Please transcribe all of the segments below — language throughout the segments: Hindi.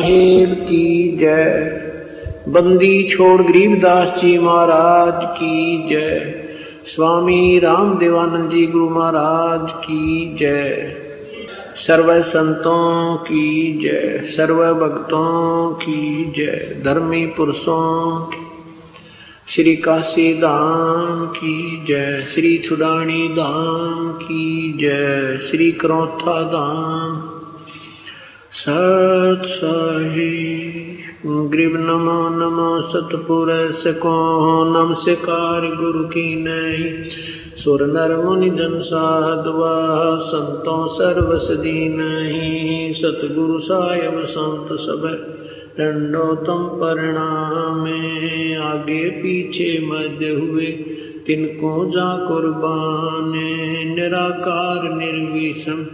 साहेब की जय। बंदी छोड़ गरीबदास जी महाराज की जय। स्वामी राम देवानंद जी गुरु महाराज की जय। सर्व संतों की जय, सर्व भक्तों की जय। धर्मी पुरुषों की, श्री काशी धाम की जय, श्री छुडानी धाम की जय, श्री करौथा धाम सत साहिब। ग्रीब नमो नमो सतपुरुष को नमस्कार गुरु की नहीं। सुर नर मुनि जन साधवा संतों सर्वस दीनहि। सतगुरु साहिब संत सब दंडोतम प्रणामे। आगे पीछे मध्य हुए तिनको जा कुर्बाने। निराकार निर्विषम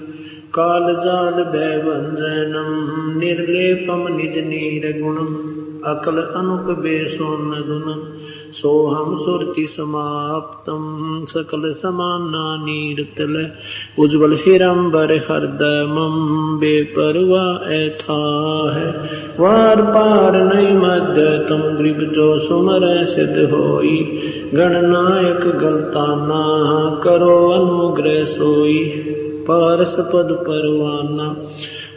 काल जाल भय भंजनम। निर्लेपम निज निर्गुणम अकल अनुप बेसोन गुणम। सोहम सुरति समाप्तम सकल समाना नीरतल। उज्ज्वल हिरंबर हृदयमम बेपरवा ऐथा है। वार पार नहीं मध्य तम ग्रीब जो सुमर सिद्ध होई। गणनायक गलताना करो अनुग्रह सोई। पारस पद परवाना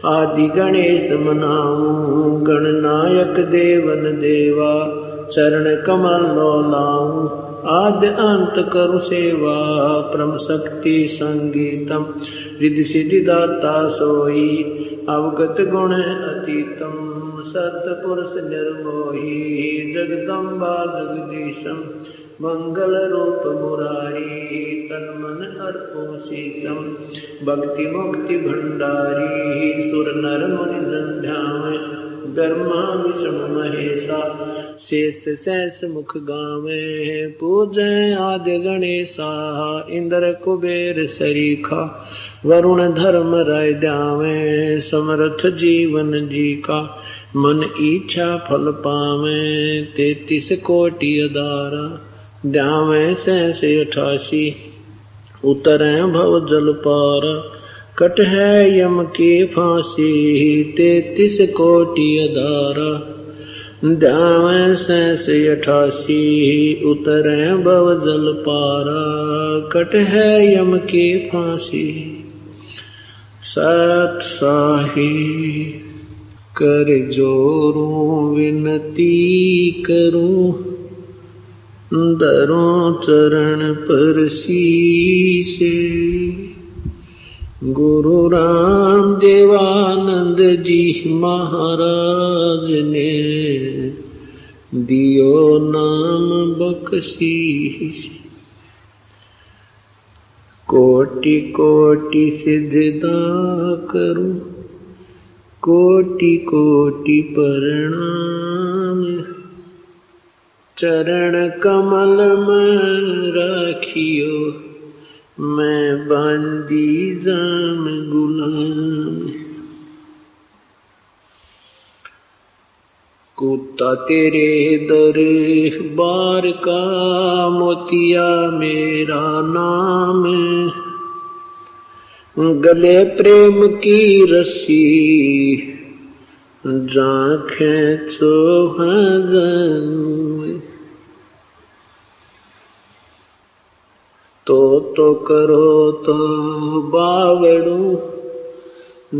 आदि गणेश मनाऊं। गणनायक देवन देवा चरण कमल लो लाऊं। आद्य अंत करु सेवा परम शक्ति संगीतम। रिद्धि सिद्धि दाता सोई अवगत गुण अतीतम। सतपुरुष निर्मोही जगदम्बा जगदीशम। मंगल रूप मुरारी तन मन अर्पो शीशम। भक्ति मुक्ति भंडारी सुर नर मुनि जन ध्यावे। ब्रह्मा विष्णु महेशा शेष सहस मुख गावे। पूजै आदि गणेशा इंद्र कुबेर सरीखा। वरुण धर्म राय ध्यावे समर्थ जीवन जी का। मन इच्छा फल पावे 33 कोटि अदारा। ध्यावे 88 उतरे भव जल पार। कट है यम की फांसी 33 कोटि अदारा। ध्यावे 88 उतरे भव जल पारा। कट है यम की फांसी। सत साहिब कर जोरूं विनती करूं। दरों चरण पर शीश। गुरु राम देवानंद जी महाराज ने दियो नाम बख्शीश। कोटि कोटि सिजदा करूं कोटि कोटि प्रणाम। चरण कमल में राखियो मैं बांदी जाम गुलाम। कुत्ता तेरे दरबार का मोतिया मेरा नाम। गले प्रेम की रस्सी जा खेचो हजन। तो करो तो बावड़ू।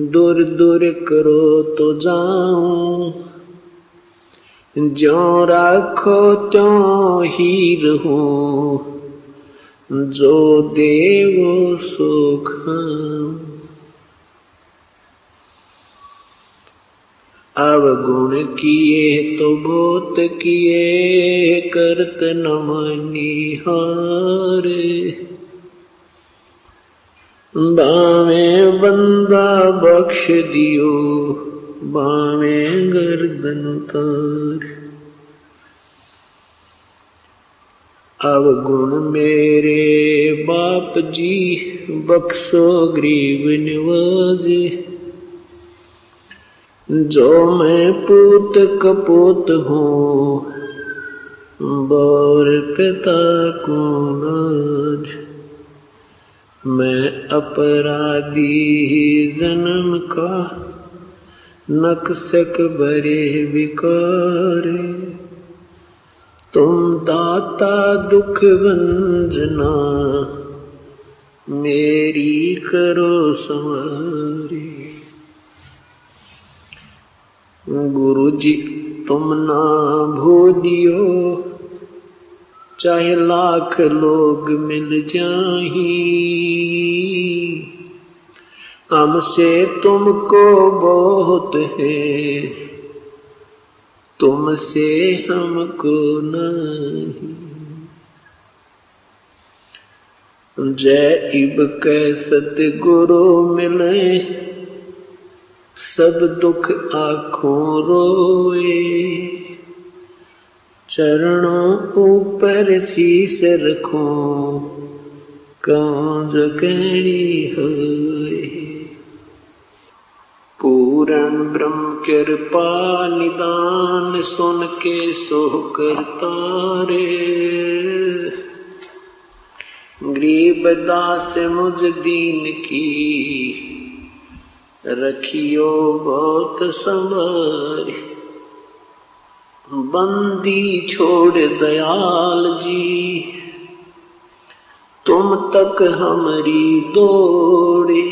दूर दूर करो तो जाऊं। ज्यों राखो त्यों ही रहूं। जो देवो सो खाऊं। अवगुण किए तो बहुत किए करत न मनिहार। बावे बंदा बख्श दियो बावे गर्दन तार। अवगुण मेरे बाप जी बख्शो गरीब निवाजे। जो मैं पूत कपूत हूँ बोर पिता को नाज। मैं अपराधी जन्म का नकसक भरे विकारे, तुम दाता दुख भंजना, मेरी करो संवारी। गुरु जी तुम ना भूलियो, चाहे लाख लोग मिल जाही, हमसे तुमको बहुत है, तुमसे हमको नहीं। जय इब कै सतगुरु मिले, सब दुख आँखों रोए, चरणों ऊपर शीस रखूं, कहूं जो कहनी होए। पूर्ण ब्रह्म कृपा निदान, सुन के सोह करता रे। गरीब दास मुझ दीन की, रखियो बहुत संभार। बंदी छोड़ दयाल जी, तुम तक हमारी दौड़े।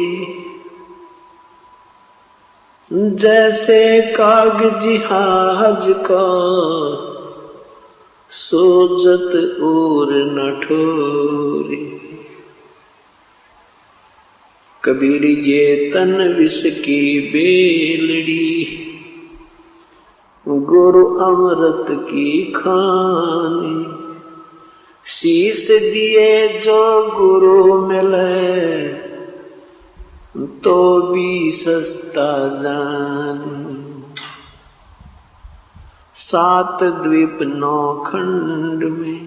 जैसे कागजी जहाज का, सोजत और न ठोरे। कबीर ये तन विष की बेलड़ी, गुरु अमृत की खानी। शीस दिए जो गुरु मिले, तो भी सस्ता जान। 7 द्वीप 9 खंड में,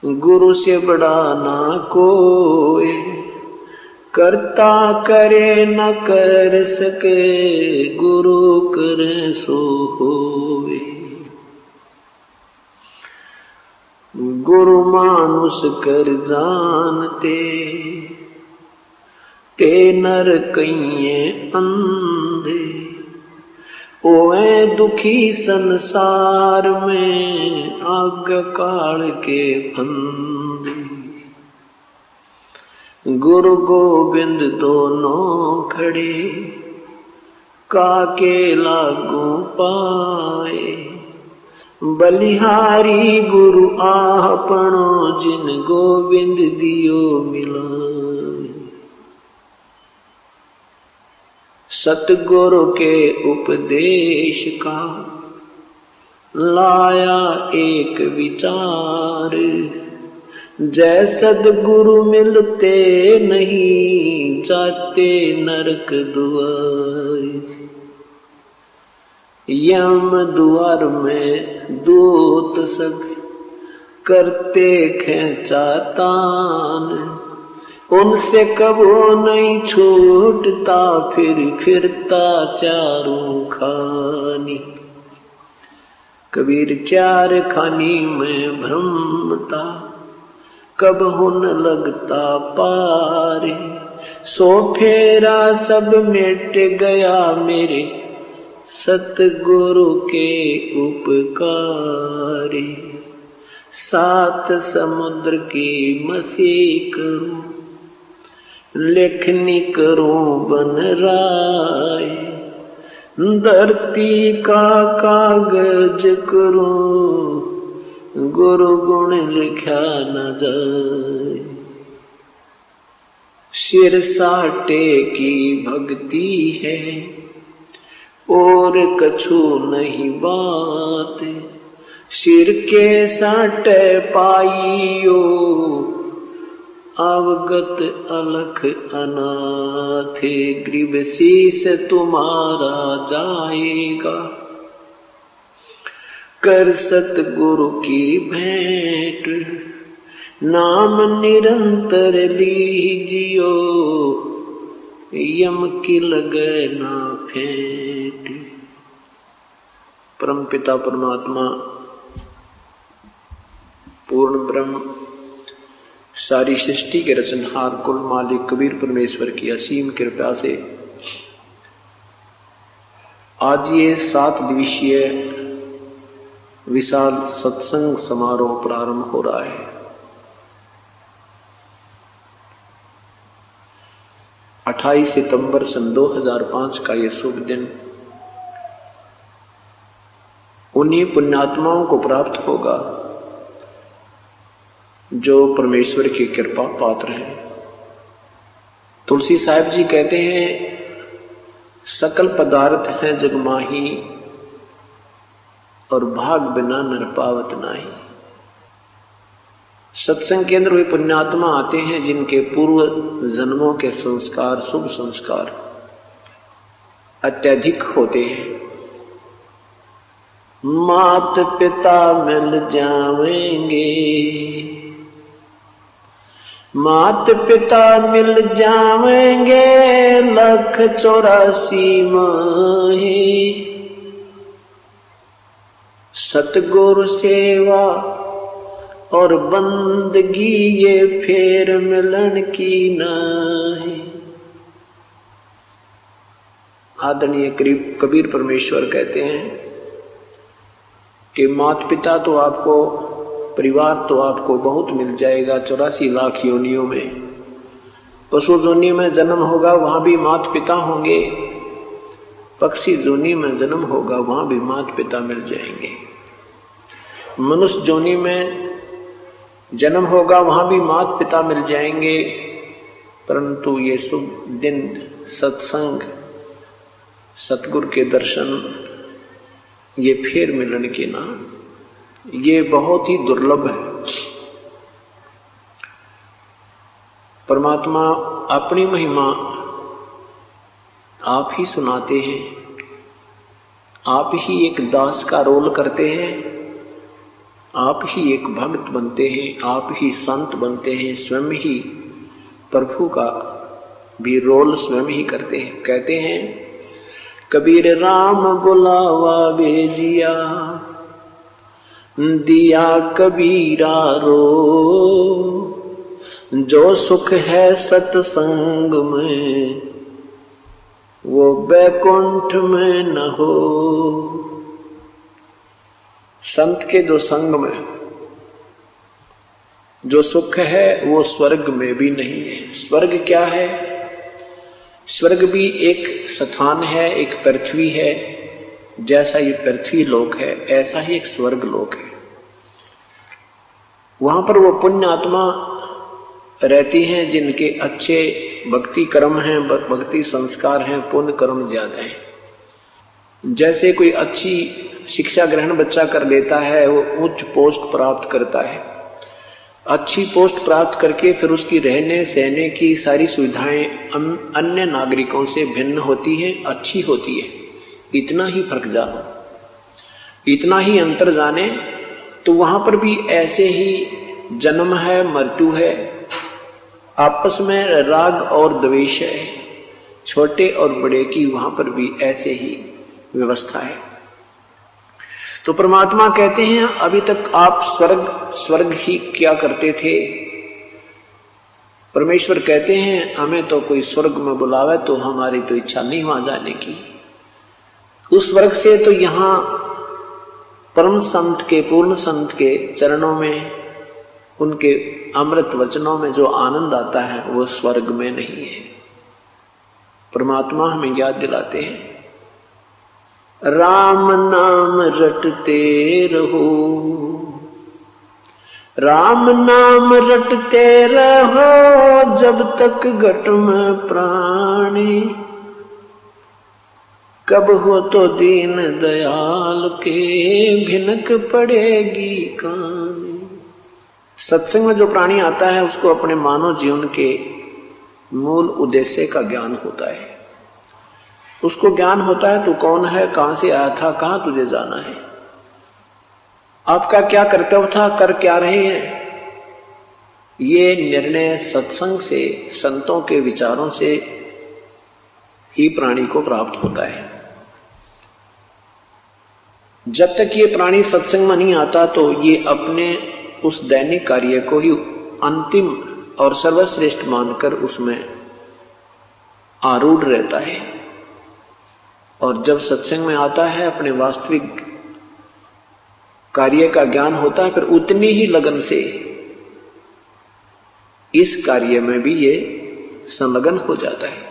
गुरु से बड़ा ना कोई। करता करे न कर सके, गुरु करे सो होवे। गुरु मानुष कर जानते, ते नर कइये अंधे। ओए दुखी संसार में, आग काल के फंदे। गुरु गोविंद दोनों खड़े, काके लागू पाए। बलिहारी गुरु आपनो, जिन गोविंद दियो मिलाए। सतगुरु के उपदेश का, लाया एक विचार। जय सदगुरु मिलते नहीं, जाते नरक द्वार। यम द्वार में दूत सब, करते खेचा तान। उनसे कबो नहीं छूटता, फिर फिरता चारों खानी। कबीर चार खानी में भ्रमता, कब हुन लगता पारे। सो फेरा सब मिट गया, मेरे सतगुरु के उपकारे। 7 समुद्र की मसी करूं, लेखनी करूं बन राय। धरती का कागज करूं, गुरु गुण लिखा न जाए। सिर साटे की भक्ति है, और कछु नहीं बात। सिर के साटे पाइयो, अवगत अलख अनाथ। ग्रीव शीस तुम्हारा जाएगा, कर सतगुरु की भेंट। नाम निरंतर लीजियो, यम की लगे ना फेंट। परम पिता परमात्मा पूर्ण ब्रह्म, सारी सृष्टि के रचनहार कुल मालिक कबीर परमेश्वर की असीम कृपा से आज ये 7 दिवसीय विशाल सत्संग समारोह प्रारंभ हो रहा है। अट्ठाईस सितंबर सन 2005 का ये शुभ दिन उन्हीं पुण्यात्माओं को प्राप्त होगा जो परमेश्वर की कृपा पात्र हैं। तुलसी साहिब जी कहते हैं, सकल पदार्थ हैं जग माही, और भाग बिना नर पावत नाही। सत्संग के अंदर वे पुण्यात्मा आते हैं जिनके पूर्व जन्मों के संस्कार, शुभ संस्कार अत्यधिक होते हैं। मात पिता मिल जावेंगे, मात पिता मिल जावेंगे, 184 माही। सतगुरु सेवा और बंदगी ये फेर मिलन की नहीं। आदरणीय कबीर परमेश्वर कहते हैं कि माता पिता तो आपको, परिवार तो आपको बहुत मिल जाएगा 84 लाख योनियों में। पशु जोनी में जन्म होगा वहां भी माता पिता होंगे, पक्षी जोनी में जन्म होगा वहां भी माता पिता मिल जाएंगे। मनुष्य जोनी में जन्म होगा वहां भी माता पिता मिल जाएंगे। परंतु ये शुभ दिन सत्संग, सतगुरु के दर्शन, ये फिर मिलन के नाम, ये बहुत ही दुर्लभ है। परमात्मा अपनी महिमा आप ही सुनाते हैं, आप ही एक दास का रोल करते हैं, आप ही एक भक्त बनते हैं, आप ही संत बनते हैं, स्वयं ही प्रभु का भी रोल स्वयं ही करते हैं। कहते हैं, कबीर राम बुलावा भेजिया, दिया कबीरा रो, जो सुख है सत्संग में वो बैकुंठ में न हो। संत के जो संग में जो सुख है वो स्वर्ग में भी नहीं है। स्वर्ग क्या है? स्वर्ग भी एक स्थान है, एक पृथ्वी है। जैसा ये पृथ्वी लोक है ऐसा ही एक स्वर्ग लोक है। वहां पर वो पुण्य आत्मा रहती हैं जिनके अच्छे भक्ति कर्म हैं, भक्ति संस्कार हैं, पुण्य कर्म ज्यादा हैं। जैसे कोई अच्छी शिक्षा ग्रहण बच्चा कर लेता है, वो उच्च पोस्ट प्राप्त करता है। अच्छी पोस्ट प्राप्त करके फिर उसकी रहने सहने की सारी सुविधाएं अन्य नागरिकों से भिन्न होती है, अच्छी होती है। इतना ही फर्क जानो, इतना ही अंतर जाने तो वहां पर भी ऐसे ही जन्म है, मृत्यु है, आपस में राग और द्वेष है, छोटे और बड़े की वहां पर भी ऐसे ही व्यवस्था है। तो परमात्मा कहते हैं, अभी तक आप स्वर्ग ही क्या करते थे? परमेश्वर कहते हैं, हमें तो कोई स्वर्ग में बुलावे तो हमारी तो इच्छा नहीं वहां जाने की। उस स्वर्ग से तो यहां परम संत के, पूर्ण संत के चरणों में, उनके अमृत वचनों में जो आनंद आता है वो स्वर्ग में नहीं है। परमात्मा हमें याद दिलाते हैं, राम नाम रटते रहो, राम नाम रटते रहो, जब तक घट में प्राणी, कब हो तो दीन दयाल के भिनक पड़ेगी कहानी। सत्संग में जो प्राणी आता है उसको अपने मानव जीवन के मूल उद्देश्य का ज्ञान होता है। उसको ज्ञान होता है तू कौन है, कहां से आया था, कहां तुझे जाना है, आपका क्या कर्तव्य था, कर क्या रहे हैं। ये निर्णय सत्संग से, संतों के विचारों से ही प्राणी को प्राप्त होता है। जब तक ये प्राणी सत्संग में नहीं आता तो ये अपने उस दैनिक कार्य को ही अंतिम और सर्वश्रेष्ठ मानकर उसमें आरूढ़ रहता है। और जब सत्संग में आता है अपने वास्तविक कार्य का ज्ञान होता है, फिर उतनी ही लगन से इस कार्य में भी ये संलग्न हो जाता है।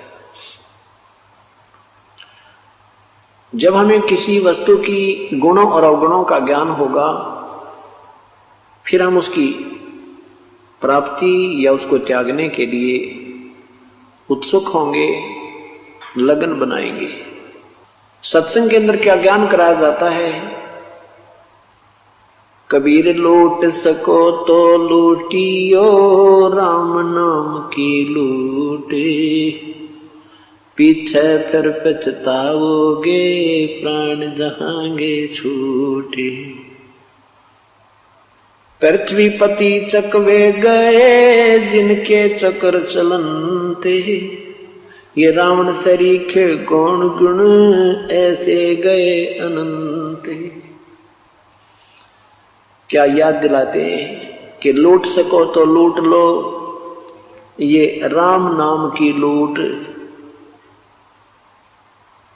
जब हमें किसी वस्तु की गुणों और अवगुणों का ज्ञान होगा, फिर हम उसकी प्राप्ति या उसको त्यागने के लिए उत्सुक होंगे, लगन बनाएंगे। सत्संग के अंदर क्या ज्ञान कराया जाता है? कबीर लूट सको तो लूटियो, राम नाम की लूटे, पीछे फिर पछताओगे, प्राण जहांगे छूटे। पृथ्वीपति चकवे गए, जिनके चक्र चलनते, ये रावण सरीखे गौण गुण, ऐसे गए अनंत। क्या याद दिलाते हैं कि लूट सको तो लूट लो, ये राम नाम की लूट,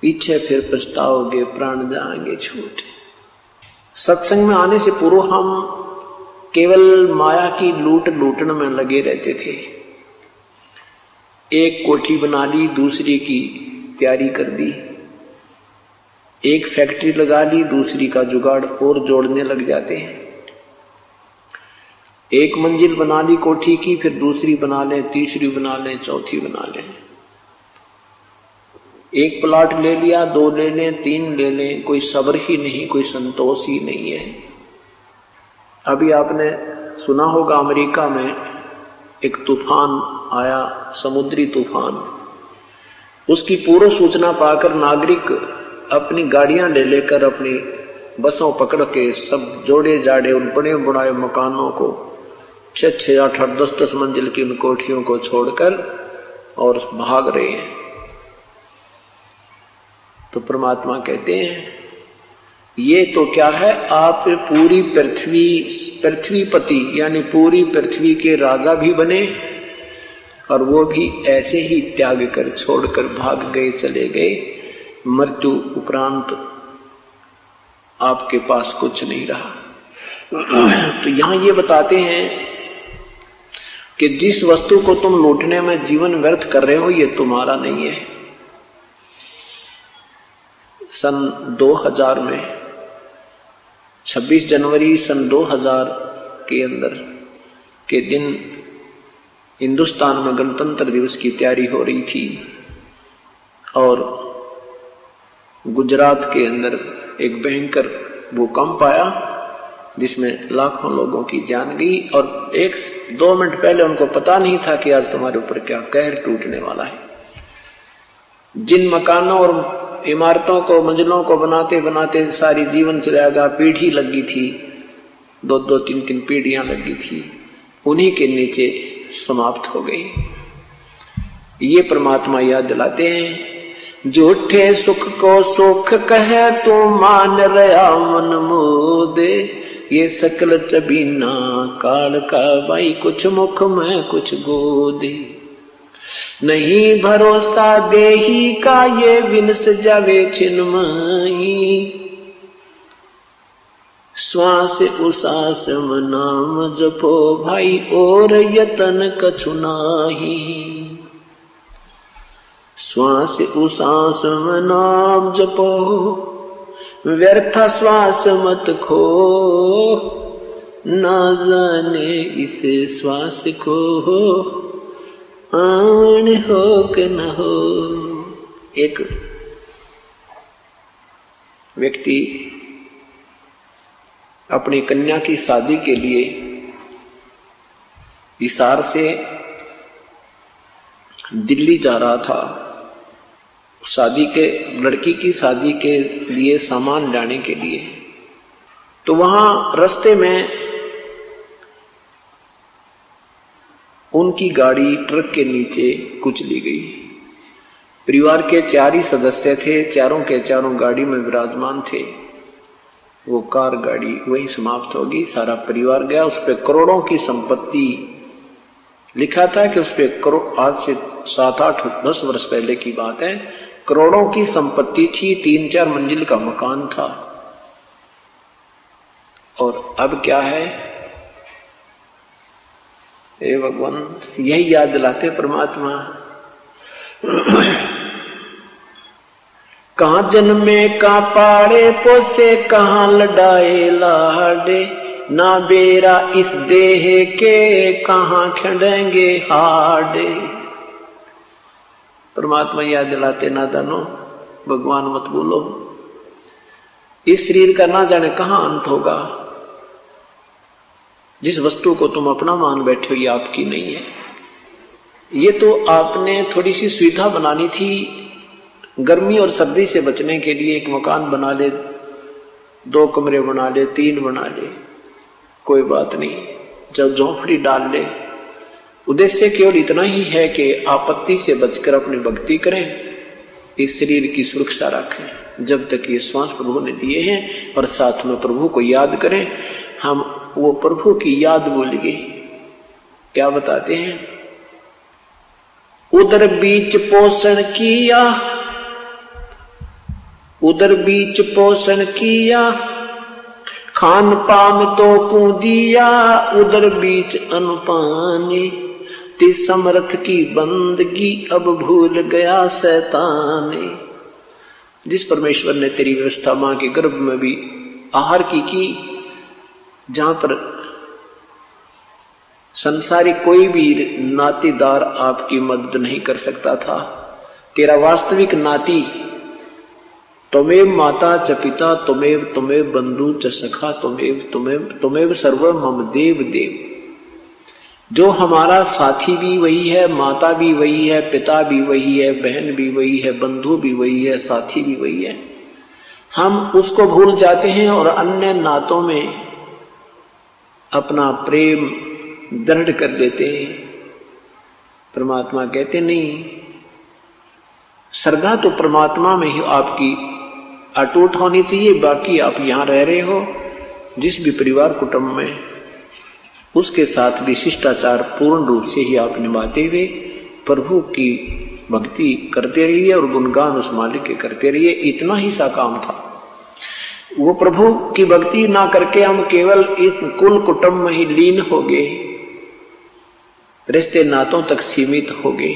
पीछे फिर पछताओगे, प्राण जाएंगे छूट। सत्संग में आने से पूर्व हम केवल माया की लूट लूटने में लगे रहते थे। एक कोठी बना ली, दूसरी की तैयारी कर दी, एक फैक्ट्री लगा ली, दूसरी का जुगाड़ और जोड़ने लग जाते हैं। एक मंजिल बना ली कोठी की, फिर दूसरी बना लें, तीसरी बना लें, चौथी बना लें। एक प्लाट ले लिया, 2 ले लें, 3 ले लें, कोई सब्र ही नहीं, कोई संतोष ही नहीं है। अभी आपने सुना होगा अमेरिका में एक तूफान आया, समुद्री तूफान। उसकी पूर्व सूचना पाकर नागरिक अपनी गाड़ियां ले लेकर अपनी बसों पकड़ के सब जोड़े जाड़े उन बड़े बुनाए मकानों को 6, 8, 10 मंजिल की उन कोठियों को छोड़कर और भाग रहे हैं। तो परमात्मा कहते हैं ये तो क्या है, आप पूरी पृथ्वीपति यानी पूरी पृथ्वी के राजा भी बने और वो भी ऐसे ही त्याग कर छोड़कर भाग गए, चले गए। मृत्यु उपरांत आपके पास कुछ नहीं रहा। तो यहां ये बताते हैं कि जिस वस्तु को तुम लूटने में जीवन व्यर्थ कर रहे हो, ये तुम्हारा नहीं है। सन 2000 में 26 जनवरी सन 2000 के अंदर के दिन हिंदुस्तान में गणतंत्र दिवस की तैयारी हो रही थी और गुजरात के अंदर एक भयंकर भूकंप आया जिसमें लाखों लोगों की जान गई और 1-2 मिनट पहले उनको पता नहीं था कि आज तुम्हारे ऊपर क्या कहर टूटने वाला है। जिन मकानों और इमारतों को, मंजिलों को बनाते बनाते सारी जीवन चलेगा, पीढ़ी लगी थी, 2-2, 3-3 पीढ़ियां लगी थी, उन्हीं के नीचे समाप्त हो गई। ये परमात्मा याद दिलाते हैं, झूठे सुख को सुख कहे तो मान रहा मन मोदे, ये सकल चबीना काल का भाई, कुछ मुख में कुछ गोदे। नहीं भरोसा देही का ये विनस जावे छिन्मयी, श्वास उसास नाम जपो भाई और यतन कछु नाही। श्वास उसास नाम जपो व्यर्था श्वास मत खो, ना जाने इसे श्वास को आन हो कि न हो। एक व्यक्ति अपनी कन्या की शादी के लिए हिसार से दिल्ली जा रहा था, लड़की की शादी के लिए सामान लाने के लिए। तो वहां रास्ते में उनकी गाड़ी ट्रक के नीचे कुचली गई। परिवार के 4 ही सदस्य थे, चारों के चारों गाड़ी में विराजमान थे। वो कार गाड़ी वहीं समाप्त हो गई, सारा परिवार गया। उस पे करोड़ों की संपत्ति, लिखा था कि उस पे करोड़, आज से 7, 8, 10 वर्ष पहले की बात है, करोड़ों की संपत्ति थी, 3-4 मंजिल का मकान था, और अब क्या है? हे भगवान, यही याद दिलाते परमात्मा। कहाँ जन्मे का पाड़े पोसे, कहाँ लड़ाए लाडे, ना बेरा इस देह के, कहाँ खड़ेंगे हाडे। परमात्मा याद दिलाते, नादानो भगवान मत बोलो, इस शरीर का ना जाने कहाँ अंत होगा। जिस वस्तु को तुम अपना मान बैठे हो ये आपकी नहीं है। ये तो आपने थोड़ी सी सुविधा बनानी थी, गर्मी और सर्दी से बचने के लिए एक मकान बना ले, 2 कमरे बना ले, 3 बना ले, कोई बात नहीं, जब झोंपड़ी डाल ले। उद्देश्य केवल इतना ही है कि आपत्ति से बचकर अपनी भक्ति करें, इस शरीर की सुरक्षा रखें जब तक ये श्वास प्रभु ने दिए हैं, और साथ में प्रभु को याद करें। हम वो प्रभु की याद बोलिए। क्या बताते हैं? उधर बीच पोषण किया, उधर बीच पोषण किया, खान पान तो को दिया, उधर बीच अनुपानी, ती समर्थ की बंदगी अब भूल गया शैतानी। जिस परमेश्वर ने तेरी व्यवस्था मां के गर्भ में भी आहार की, जहां पर संसारी कोई भी नातीदार आपकी मदद नहीं कर सकता था, तेरा वास्तविक नाती त्वमेव माता च पिता, त्वमेव बंधु च सखा, त्वमेव सर्व मम देव देव। जो हमारा साथी भी वही है, माता भी वही है, पिता भी वही है, बहन भी वही है, बंधु भी वही है, साथी भी वही है। हम उसको भूल जाते हैं और अन्य नातों में अपना प्रेम दृढ़ कर देते हैं। परमात्मा कहते नहीं, श्रद्धा तो परमात्मा में ही आपकी अटूट होनी चाहिए। बाकी आप यहां रह रहे हो जिस भी परिवार कुटुंब में, उसके साथ भी शिष्टाचार पूर्ण रूप से ही आप निभाते हुए प्रभु की भक्ति करते रहिए और गुणगान उस मालिक के करते रहिए। इतना ही सा काम था। वो प्रभु की भक्ति ना करके हम केवल इस कुल कुटुंब में ही लीन हो गए, रिश्ते नातों तक सीमित हो गए।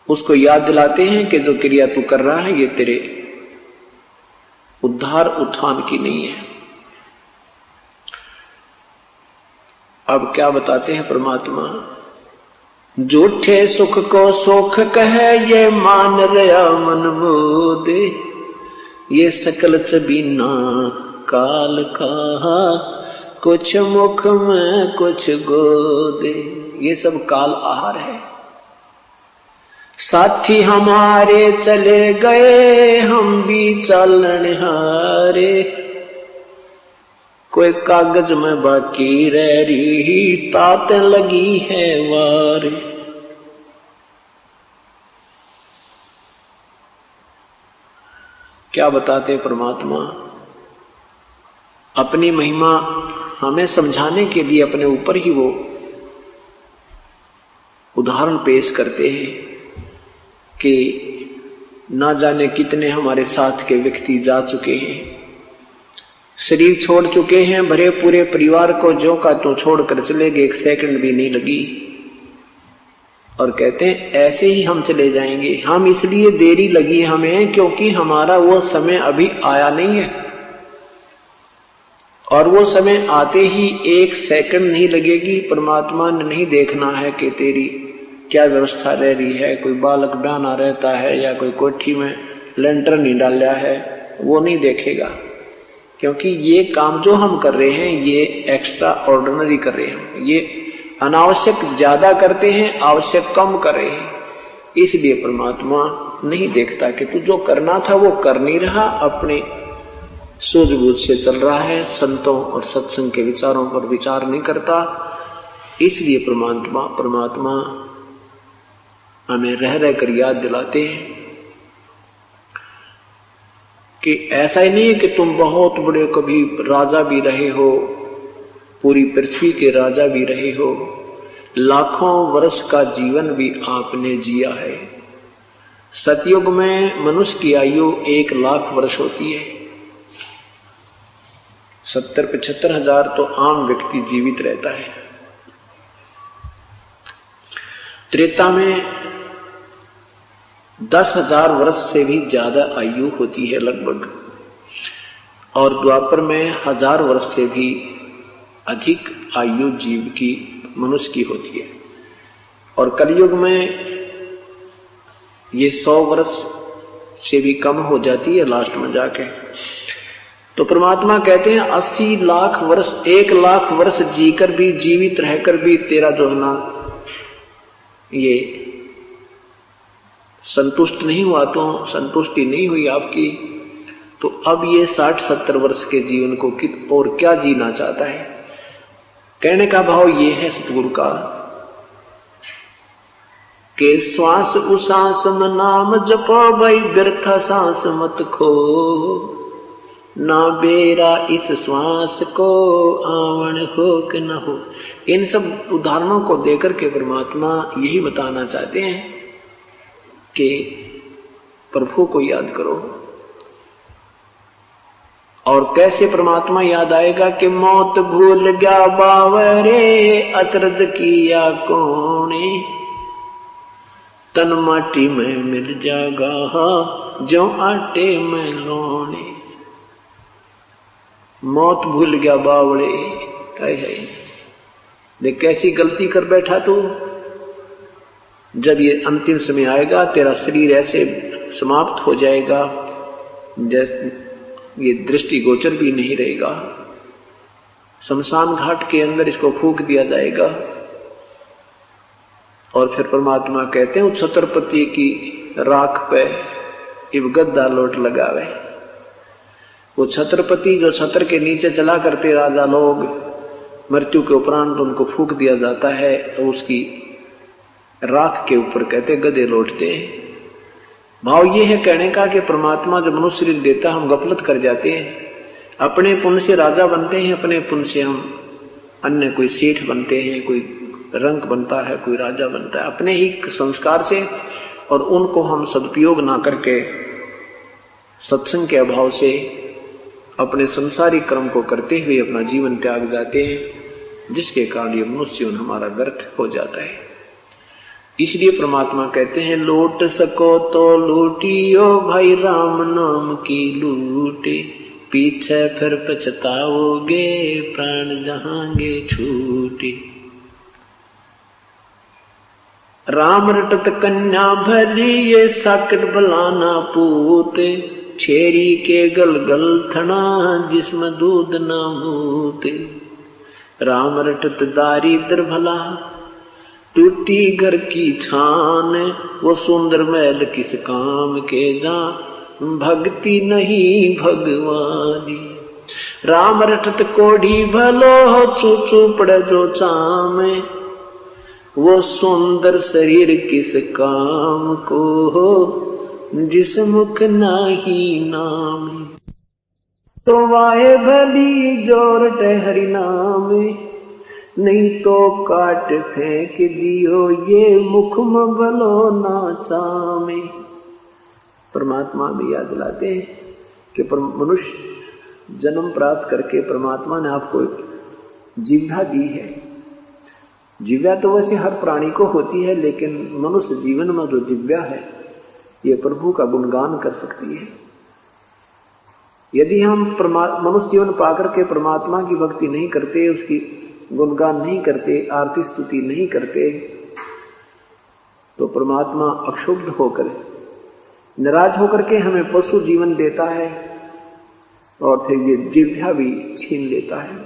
उसको याद दिलाते हैं कि जो क्रिया तू कर रहा है ये तेरे उद्धार उत्थान की नहीं है। अब क्या बताते हैं परमात्मा? झूठे सुख को सुख कहे, ये मान रहा मन मोदे, ये सकल चबीना काल का, कुछ मुख में कुछ गोदे। ये सब काल आहार है। साथी हमारे चले गए, हम भी चलन हारे, कोई कागज में बाकी रह रही, तात लगी है वार। क्या बताते परमात्मा? अपनी महिमा हमें समझाने के लिए अपने ऊपर ही वो उदाहरण पेश करते हैं कि ना जाने कितने हमारे साथ के व्यक्ति जा चुके हैं, शरीर छोड़ चुके हैं, भरे पूरे परिवार को जो का तो छोड़कर चले गए, 1 सेकंड भी नहीं लगी, और कहते हैं ऐसे ही हम चले जाएंगे। हम इसलिए देरी लगी हमें क्योंकि हमारा वो समय अभी आया नहीं है, और वो समय आते ही 1 सेकंड नहीं लगेगी। परमात्मा ने नहीं देखना है कि तेरी क्या व्यवस्था रह रही है, कोई बालक बयाना रहता है या कोई कोठी में लेंटर नहीं डाला है, वो नहीं देखेगा। क्योंकि ये काम जो हम कर रहे हैं ये एक्स्ट्रा ऑर्डिनरी कर रहे हैं, ये अनावश्यक ज्यादा करते हैं, आवश्यक कम कर रहे हैं। इसलिए परमात्मा नहीं देखता कि तू जो करना था वो कर नहीं रहा, अपने सूझबूझ से चल रहा है, संतों और सत्संग के विचारों पर विचार नहीं करता। इसलिए परमात्मा हमें रह रह कर याद दिलाते हैं कि ऐसा ही नहीं है कि तुम बहुत बड़े कभी राजा भी रहे हो, पूरी पृथ्वी के राजा भी रहे हो, लाखों वर्ष का जीवन भी आपने जिया है, सतयुग में मनुष्य की आयु 1,00,000 वर्ष होती है। 70-75 हजार तो आम व्यक्ति जीवित रहता है। त्रेता में 10,000 वर्ष से भी ज्यादा आयु होती है लगभग, और द्वापर में 1000 वर्ष से भी अधिक आयु जीव की मनुष्य की होती है, और कलयुग में ये 100 वर्ष से भी कम हो जाती है लास्ट में जाके। तो परमात्मा कहते हैं 80 लाख वर्ष 1,00,000 वर्ष जीकर भी, जीवित रहकर भी तेरा जो है ना ये संतुष्ट नहीं हुआ, तो संतुष्टि नहीं हुई आपकी, तो अब ये 60-70 वर्ष के जीवन को और क्या जीना चाहता है। कहने का भाव ये है सतगुरु का कि श्वास उसास में नाम जपो भाई, व्यर्थ सांस मत खो, ना बेरा इस श्वास को आवन हो कि न हो। इन सब उदाहरणों को देकर के परमात्मा यही बताना चाहते हैं कि प्रभु को याद करो। और कैसे परमात्मा याद आएगा कि मौत भूल गया बावरे, अचरज किया कोने, तन माटी में मिल जागा जो आटे में लोने। मौत भूल गया बावड़े, है देख कैसी गलती कर बैठा तू। जब ये अंतिम समय आएगा तेरा शरीर ऐसे समाप्त हो जाएगा जैसे ये दृष्टि गोचर भी नहीं रहेगा। शमशान घाट के अंदर इसको फूंक दिया जाएगा। और फिर परमात्मा कहते हैं उस छत्रपति की राख पे इब गद्दा लोट लगावे। वो छत्रपति जो छत्र के नीचे चला करते राजा लोग, मृत्यु के उपरांत उनको फूंक दिया जाता है, तो उसकी राख के ऊपर कहते गधे लौटते हैं। भाव ये है कहने का कि परमात्मा जब मनुष्य शरीर देता हम गफलत कर जाते हैं, अपने पुण्य से राजा बनते हैं, अपने पुण्य से हम अन्य कोई सेठ बनते हैं, कोई रंक बनता है, कोई राजा बनता है अपने ही संस्कार से, और उनको हम सदुपयोग ना करके सत्संग के अभाव से अपने संसारिक कर्म को करते हुए अपना जीवन त्याग जाते हैं, जिसके कारण ये मनुष्य जीवन हमारा व्यर्थ हो जाता है। इसलिए परमात्मा कहते हैं लूट सको तो लूटियो भाई, राम नाम की लूटे, पीछे फिर पछताओगे प्राण जहांगे छूटे। राम रटत कन्या भरी ये साकर बलाना पूते, छेरी के गल गल थना जिसमें दूध न मूते। राम रटत दारिद्र भला टूटी घर की छान, वो सुंदर महल किस काम के जा भक्ति नहीं भगवानी। राम रटत कोढ़ी भलो चूचू पड़े जो चामे, वो सुंदर शरीर किस काम को जिस मुख नाही नाम। तो वाहे भली जोरट हरि नाम, नहीं तो काट फेंक दियो ये मुख में भलो ना चामे। परमात्मा भी याद दिलाते हैं कि मनुष्य जन्म प्राप्त करके परमात्मा ने आपको जिह्वा दी है। जिह्वा तो वैसे हर प्राणी को होती है, लेकिन मनुष्य जीवन में जो जिह्वा है ये प्रभु का गुणगान कर सकती है। यदि हम मनुष्य जीवन पाकर के परमात्मा की भक्ति नहीं करते, उसकी गुणगान नहीं करते, आरती स्तुति नहीं करते, तो परमात्मा अक्षुब्ध होकर नाराज होकर के हमें पशु जीवन देता है और फिर ये जिह्वा भी छीन लेता है।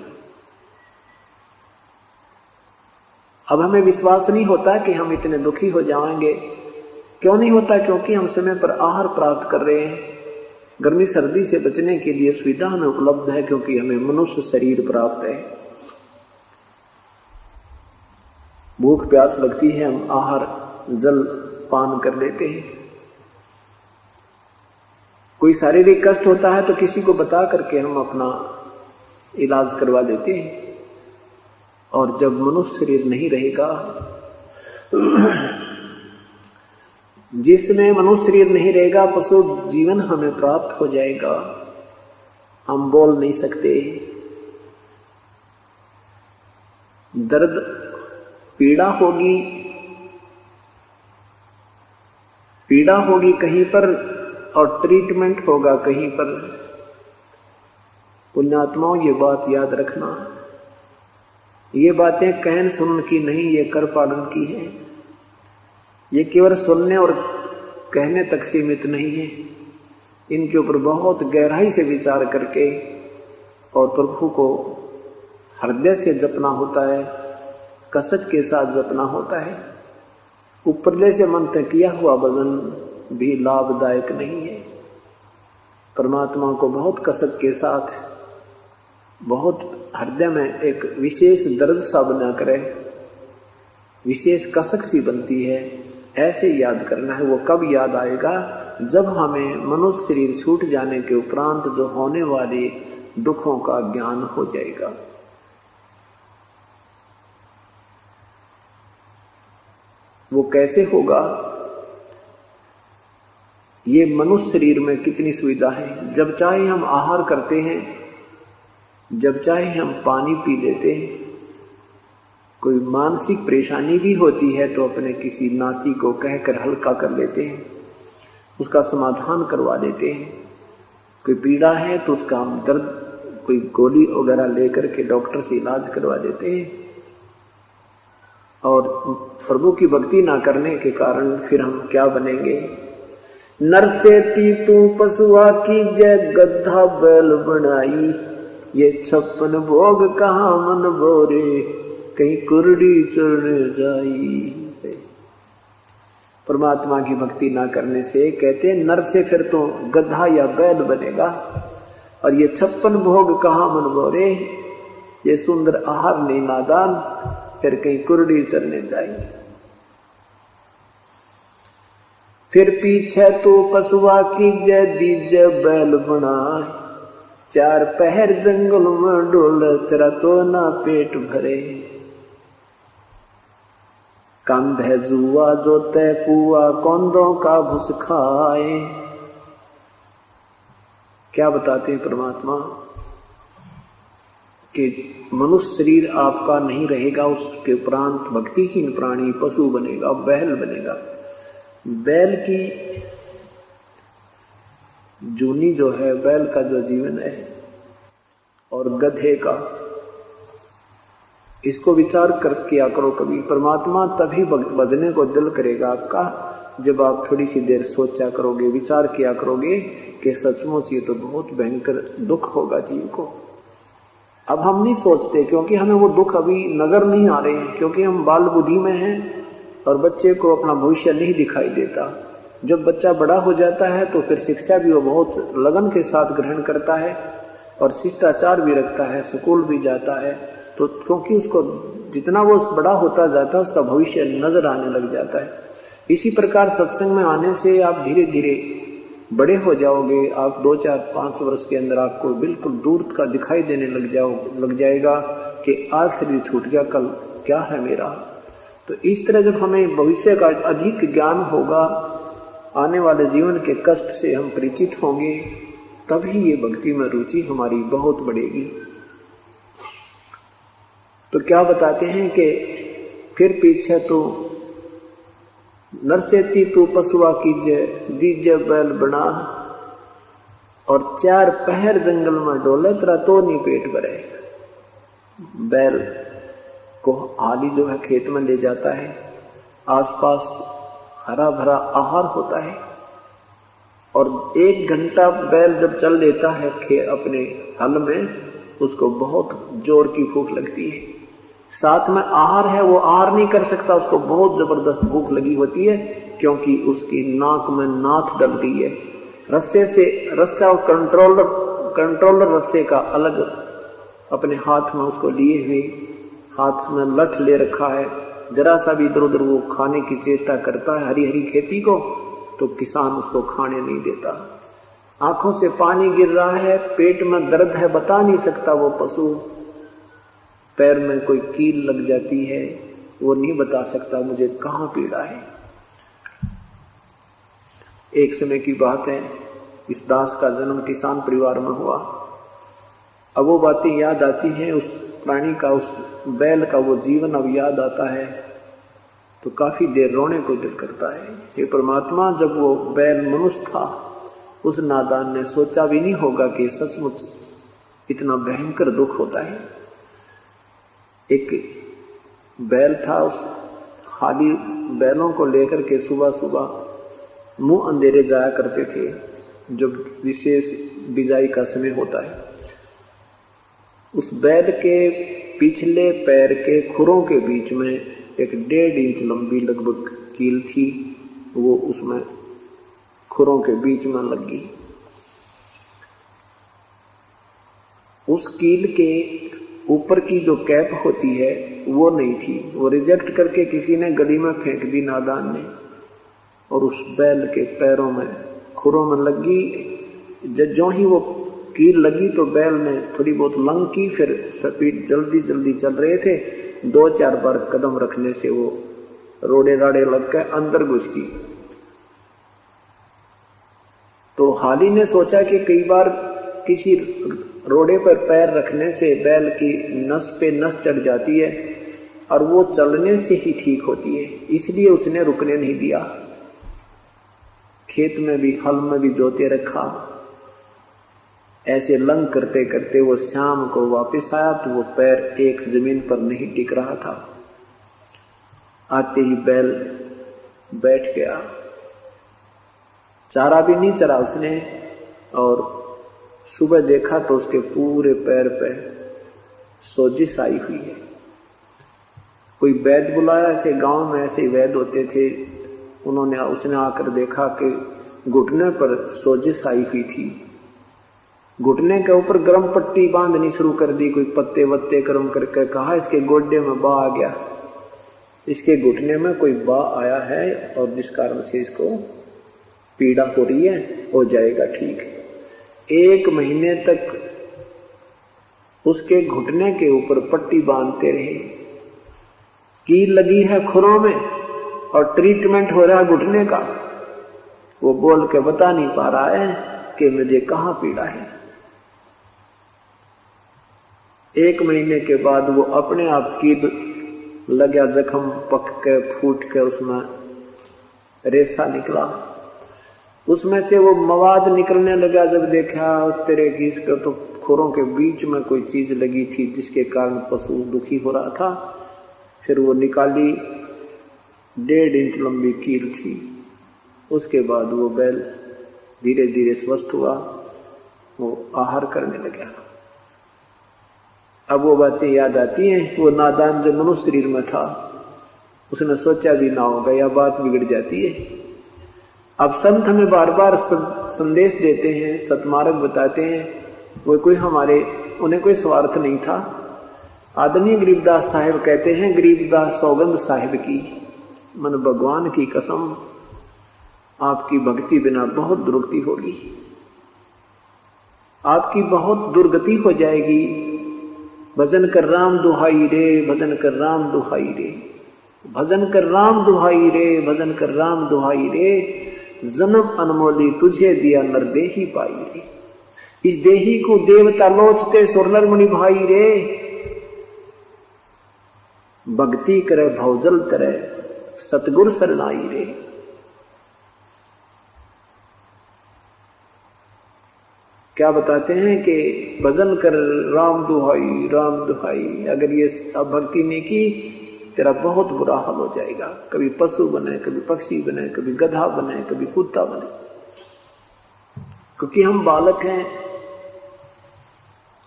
अब हमें विश्वास नहीं होता कि हम इतने दुखी हो जाएंगे। क्यों नहीं होता? क्योंकि हम समय पर आहार प्राप्त कर रहे हैं। गर्मी सर्दी से बचने के लिए सुविधा हमें उपलब्ध है, क्योंकि हमें मनुष्य शरीर प्राप्त है। भूख प्यास लगती है, हम आहार जल पान कर लेते हैं। कोई शारीरिक कष्ट होता है तो किसी को बता करके हम अपना इलाज करवा लेते हैं। और जब मनुष्य शरीर नहीं रहेगा, जिसमें मनुष्य शरीर नहीं रहेगा पशु जीवन हमें प्राप्त हो जाएगा। हम बोल नहीं सकते, दर्द पीड़ा होगी कहीं पर और ट्रीटमेंट होगा कहीं पर। पुण्यात्माओं ये बात याद रखना, ये बातें कहन सुनने की नहीं, ये कर पालन की है। ये केवल सुनने और कहने तक सीमित नहीं है, इनके ऊपर बहुत गहराई से विचार करके और प्रभु को हृदय से जपना होता है, कसक के साथ जपना होता है। ऊपरले से मंत्र किया हुआ भजन भी लाभदायक नहीं है। परमात्मा को बहुत कसक के साथ, बहुत हृदय में एक विशेष दर्द सा बना करे, विशेष कसक सी बनती है, ऐसे याद करना है। वो कब याद आएगा? जब हमें मनुष्य शरीर छूट जाने के उपरांत जो होने वाले दुखों का ज्ञान हो जाएगा। वो कैसे होगा? ये मनुष्य शरीर में कितनी सुविधा है। जब चाहे हम आहार करते हैं, जब चाहे हम पानी पी लेते हैं। कोई मानसिक परेशानी भी होती है तो अपने किसी नाती को कहकर हल्का कर लेते हैं, उसका समाधान करवा देते हैं। कोई पीड़ा है तो उसका हम दर्द कोई गोली वगैरह लेकर के डॉक्टर से इलाज करवा देते हैं। और प्रभु की भक्ति ना करने के कारण फिर हम क्या बनेंगे? नर से तू पशुआ की जय, गधा बैल बनाई, ये 56 भोग कहाँ मन बोरे, कहीं कुरडी चढ़ने जाई। परमात्मा की भक्ति ना करने से कहते हैं नर से फिर तो गधा या बैल बनेगा, और ये 56 भोग कहाँ मन बोरे, ये सुंदर आहार नहीं नादान, फिर कहीं कुरडी चढ़ने जाई। फिर पीछे तो पशुआ की जय, दीजे बैल बना, 4 पहर जंगल में डोले, तेरा तो ना पेट भरे। कंधे जुआ जोते पुआ, कौंदों का भुस खाए। क्या बताते हैं परमात्मा कि मनुष्य शरीर आपका नहीं रहेगा, उसके उपरांत भक्तिहीन प्राणी पशु बनेगा, बैल बनेगा। बैल की जूनी जो है, बैल का जो जीवन है, और गधे का, इसको विचार कर किया करो कभी। परमात्मा तभी भजने को दिल करेगा आपका जब आप थोड़ी सी देर सोचा करोगे, विचार किया करोगे कि सचमुच ये तो बहुत भयंकर दुख होगा जीव को। अब हम नहीं सोचते क्योंकि हमें वो दुख अभी नजर नहीं आ रहे हैं, क्योंकि हम बाल बुद्धि में हैं और बच्चे को अपना भविष्य नहीं दिखाई देता। जब बच्चा बड़ा हो जाता है तो फिर शिक्षा भी वो बहुत लगन के साथ ग्रहण करता है और शिष्टाचार भी रखता है, स्कूल भी जाता है। तो क्योंकि उसको जितना वो बड़ा होता जाता है उसका भविष्य नजर आने लग जाता है। इसी प्रकार सत्संग में आने से आप धीरे धीरे बड़े हो जाओगे। आप 2, 4, 5 वर्ष के अंदर आपको बिल्कुल दूर का दिखाई देने लग जाएगा कि आज शरीर छूट गया, कल क्या है मेरा। तो इस तरह जब हमें भविष्य का अधिक ज्ञान होगा, आने वाले जीवन के कष्ट से हम परिचित होंगे, तभी ये भक्ति में रुचि हमारी बहुत बढ़ेगी। तो क्या बताते हैं कि फिर पीछे तो नरसेती तू पशुआ कीजे, दीजे बैल बना, और 4 पहर जंगल में डोले, तेरा तो नहीं पेट भरे। बैल को हाली जो है खेत में ले जाता है, आसपास हरा भरा आहार होता है, और 1 घंटा बैल जब चल लेता है अपने हल में, उसको बहुत जोर की भूख लगती है। साथ में आहार है, वो आहार नहीं कर सकता, उसको बहुत जबरदस्त भूख लगी होती है, क्योंकि उसकी नाक में नाथ डल गई है। रस्सा और कंट्रोलर रस्से का अलग अपने हाथ में उसको लिए हुए, हाथ में लठ ले रखा है। जरा सा भी इधर उधर वो खाने की चेष्टा करता है हरी हरी खेती को, तो किसान उसको खाने नहीं देता। आंखों से पानी गिर रहा है, पेट में दर्द है, बता नहीं सकता वो पशु। पैर में कोई कील लग जाती है, वो नहीं बता सकता मुझे कहाँ पीड़ा है। एक समय की बात है, इस दास का जन्म किसान परिवार में हुआ। अब वो बातें याद आती हैं, उस प्राणी का, उस बैल का वो जीवन अब याद आता है तो काफी देर रोने को दिल करता है। हे परमात्मा, जब वो बैल मनुष्य था उस नादान ने सोचा भी नहीं होगा कि सचमुच इतना भयंकर दुख होता है। एक बैल था, उस हाली बैलों को लेकर के सुबह सुबह मुंह अंधेरे जाया करते थे, जब विशेष बिजाई का समय होता है। उस बैल के पिछले पैर के खुरों के बीच में एक 1.5 इंच लंबी लगभग कील थी, वो उसमें खुरों के बीच में लगी। उस कील के ऊपर की जो कैप होती है वो नहीं थी, वो रिजेक्ट करके किसी ने गली में फेंक दी नादान ने, और उस बैल के पैरों में खुरों में लगी। जो ही वो कील लगी तो बैल ने थोड़ी बहुत लंग की, फिर स्पीड जल्दी जल्दी चल रहे थे, 2-4 बार कदम रखने से वो रोड़े राड़े लग के अंदर घुस गई। तो हाली ने सोचा कि कई बार किसी रोड़े पर पैर रखने से बैल की नस पे नस चढ़ जाती है और वो चलने से ही ठीक होती है, इसलिए उसने रुकने नहीं दिया। खेत में भी हल में भी जोते रखा। ऐसे लंग करते करते वो शाम को वापस आया तो वो पैर एक जमीन पर नहीं टिक रहा था। आते ही बैल बैठ गया, चारा भी नहीं चरा उसने, और सुबह देखा तो उसके पूरे पैर पे सोजिश आई हुई है। कोई वैद्य बुलाया, ऐसे गांव में ऐसे वैद्य होते थे, उसने आकर देखा कि घुटने पर सोजिश आई हुई थी। घुटने के ऊपर गर्म पट्टी बांधनी शुरू कर दी, कोई पत्ते वत्ते गर्म करके कहा इसके गोड्डे में बा आ गया, इसके घुटने में कोई बा आया है और जिस कारण से इसको पीड़ा हो रही है, हो जाएगा ठीक। 1 महीने तक उसके घुटने के ऊपर पट्टी बांधते रहे, कील लगी है खुरों में और ट्रीटमेंट हो रहा है घुटने का। वो बोल के बता नहीं पा रहा है कि मुझे कहाँ पीड़ा है। 1 महीने के बाद वो अपने आप कील लगा, जख्म पक के फूट के उसमें रेसा निकला, उसमें से वो मवाद निकलने लगा। जब देखा तेरे की इसके तो खुरों के बीच में कोई चीज लगी थी जिसके कारण पशु दुखी हो रहा था। फिर वो निकाली, 1.5 इंच लंबी कील थी। उसके बाद वो बैल धीरे धीरे स्वस्थ हुआ, वो आहार करने लगा। अब वो बातें याद आती हैं। वो नादान जो मनुष्य शरीर में था उसने सोचा भी ना होगा, यह बात बिगड़ जाती है। अब संत हमें बार बार संदेश देते हैं, सतमार्ग बताते हैं, वो कोई उन्हें कोई स्वार्थ नहीं था। आदरणीय गरीबदास साहिब कहते हैं, गरीबदास सौगंध साहिब की, मन भगवान की कसम, आपकी भक्ति बिना बहुत दुर्गति होगी, आपकी बहुत दुर्गति हो जाएगी। भजन कर राम दुहाई रे, भजन कर राम दुहाई रे, भजन कर राम दुहाई रे, भजन कर राम दुहाई रे, जन्म अनमोली तुझे दिया नरदेही पाई रे। इस देही को देवता लोचते सुरनर मुनि भाई रे, भक्ति करे भवजल तरे सतगुर शरणाई रे। क्या बताते हैं कि भजन कर राम दुहाई, राम दुहाई। अगर ये भक्ति नहीं की तेरा बहुत बुरा हाल हो जाएगा। कभी पशु बने, कभी पक्षी बने, कभी गधा बने, कभी कुत्ता बने, क्योंकि हम बालक हैं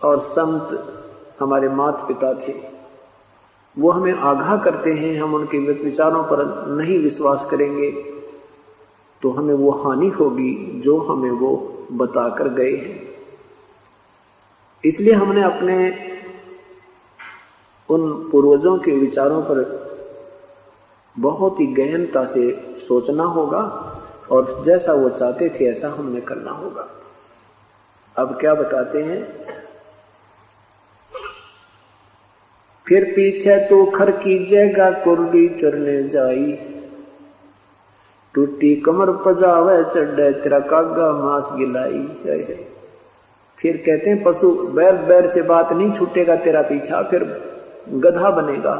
और संत हमारे माता पिता थे, वो हमें आगाह करते हैं। हम उनके विचारों पर नहीं विश्वास करेंगे तो हमें वो हानि होगी जो हमें वो बताकर गए हैं। इसलिए हमने अपने उन पूर्वजों के विचारों पर बहुत ही गहनता से सोचना होगा और जैसा वो चाहते थे ऐसा हमने करना होगा। अब क्या बताते हैं, फिर पीछे तो खर कीजिएगा कुर्ली चरने जाई, टूटी कमर पजावे चढ़े तेरा कागा मांस गिलाई। फिर कहते हैं पशु बैर बैर से बात नहीं छूटेगा तेरा पीछा, फिर गधा बनेगा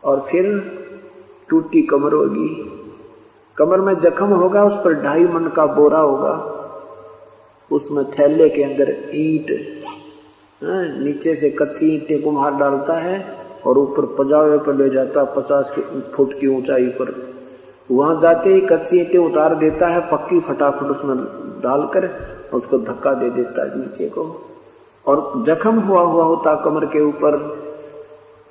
और फिर टूटी कमर होगी, कमर में जख्म होगा, उस पर 2.5 मन का बोरा होगा, उसमें थैले के अंदर ईंट, नीचे से कच्ची ईंटें कुम्हार डालता है और ऊपर पजावे पर ले जाता 50 फुट की ऊंचाई पर। वहां जाते ही कच्ची ईंटें उतार देता है, पक्की फटाफट उसमें डालकर उसको धक्का दे देता है नीचे को, और जख्म हुआ होता कमर के ऊपर।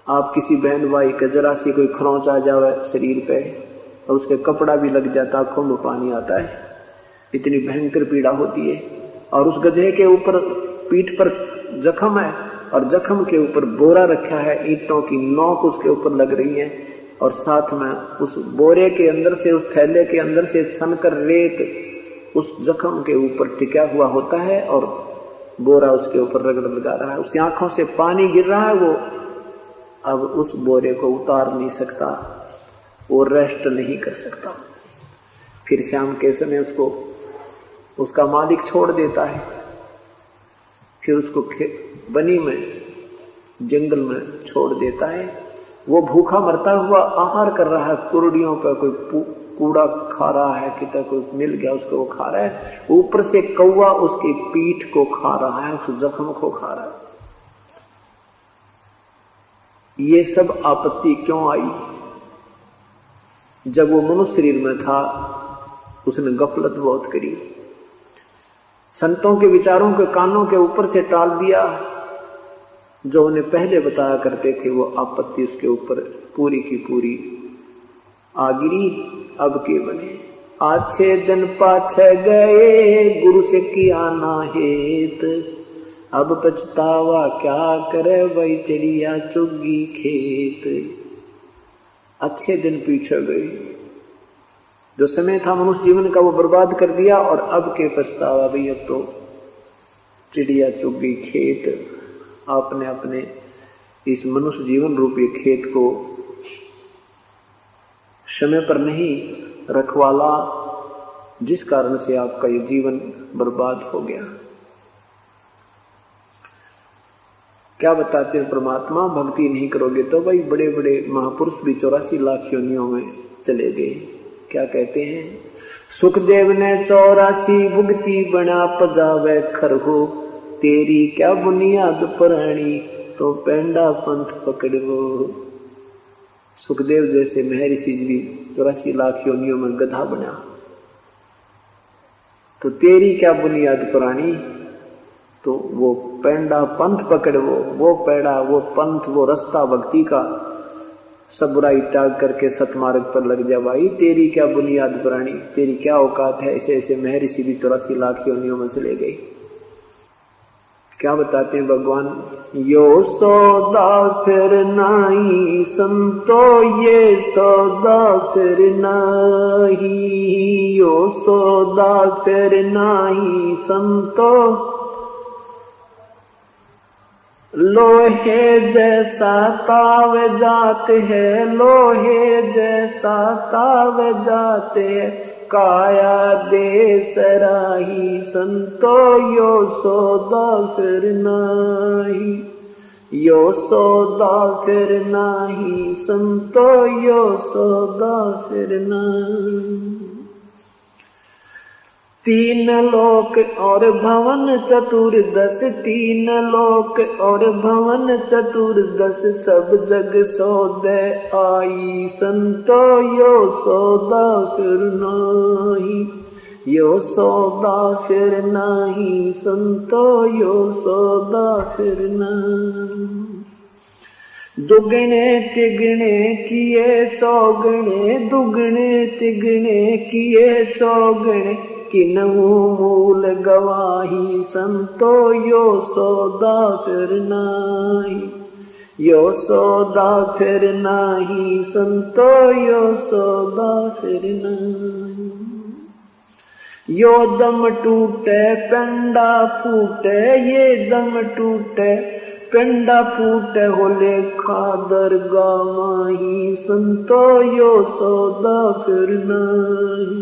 आप किसी बहन भाई का जरा सी कोई खरोंच आ जावे शरीर पे और उसके कपड़ा भी लग जाता, आंखों में पानी आता है, इतनी भयंकर पीड़ा होती है। और उस गधे के ऊपर पीठ पर जख्म है और जख्म के ऊपर बोरा रखा है, ईंटों की नोक उसके ऊपर लग रही है, और साथ में उस बोरे के अंदर से, उस थैले के अंदर से छनकर रेत उस जख्म के ऊपर टिका हुआ होता है और बोरा उसके ऊपर रगड़ लगा रहा है। उसकी आंखों से पानी गिर रहा है, वो अब उस बोरे को उतार नहीं सकता, वो रेस्ट नहीं कर सकता। फिर शाम के समय उसको उसका मालिक छोड़ देता है, फिर उसको बनी में जंगल में छोड़ देता है। वो भूखा मरता हुआ आहार कर रहा है, कुर्डियों पर कोई कूड़ा खा रहा है, कितना कोई मिल गया उसको वो खा रहा है, ऊपर से कौवा उसकी पीठ को खा रहा है, उस जख्म को खा रहा है। ये सब आपत्ति क्यों आई? जब वो मनुष्य शरीर में था उसने गफलत बहुत करी, संतों के विचारों के कानों के ऊपर से टाल दिया। जो उन्हें पहले बताया करते थे वो आपत्ति उसके ऊपर पूरी की पूरी आ गिरी। अब के बने आछे दिन पाछे गए, गुरु से किया ना हेत, अब पछतावा क्या करे वही चिड़िया चुगी खेत। अच्छे दिन पीछे गए, जो समय था मनुष्य जीवन का वो बर्बाद कर दिया, और अब के पछतावा भाई अब तो चिड़िया चुगी खेत। आपने अपने इस मनुष्य जीवन रूपी खेत को समय पर नहीं रखवाला, जिस कारण से आपका ये जीवन बर्बाद हो गया। क्या बताते हैं परमात्मा? भक्ति नहीं करोगे तो भाई बड़े बड़े महापुरुष भी 84 लाख योनियों में चले गए। क्या कहते हैं? सुखदेव ने 84 भुगती बना पजावे खरहो, तेरी क्या बुनियाद पुरानी तो पेंडा पंथ पकड़ो। सुखदेव जैसे महर्षि भी 84 लाख योनियों में गधा बना, तो तेरी क्या बुनियाद पुरानी, तो वो पेंडा पंथ पकड़, वो पेड़ा, वो पंथ, वो रास्ता भक्ति का, सब बुराई त्याग करके सतमार्ग पर लग जा भाई। तेरी क्या बुनियाद पुरानी, तेरी क्या औकात है? ऐसे ऐसे महर्षि भी 84 लाख योनियों में चले गए। क्या बताते हैं भगवान? यो सौदा फिर नहीं संतो, ये सौदा फिर नहीं, यो सौदा फिर नहीं संतो, लोहे जैसा ताव जाते हैं, लोहे जैसा ताव जाते हैं, काया दे सराही संतो, यो सौदा फिर नाही, यो सौदा फिर नाही संतो, यो सौदा फिर नाही। 3 लोक और भवन चतुर्दश, 3 लोक और भवन चतुर्दश, सब जग सौदे आई संतो, यो सौदा फिर नाही, यो सौदा फिर नाही संतो, यो सौदा फिर नाही। दुगने तिगने किए चौगने, दुगने तिगने किए चौगने, किन्हू मूल गवाही संतो, यो सौदा फिर नाही, यो सौदा फिर नाही संतो, यो सौदा फिर नाही। यो दम टूटे पेंडा फूटे, ये दम टूटे पेंडा फूट होले खादरगा माही संतो यो सौदा फिर नहीं,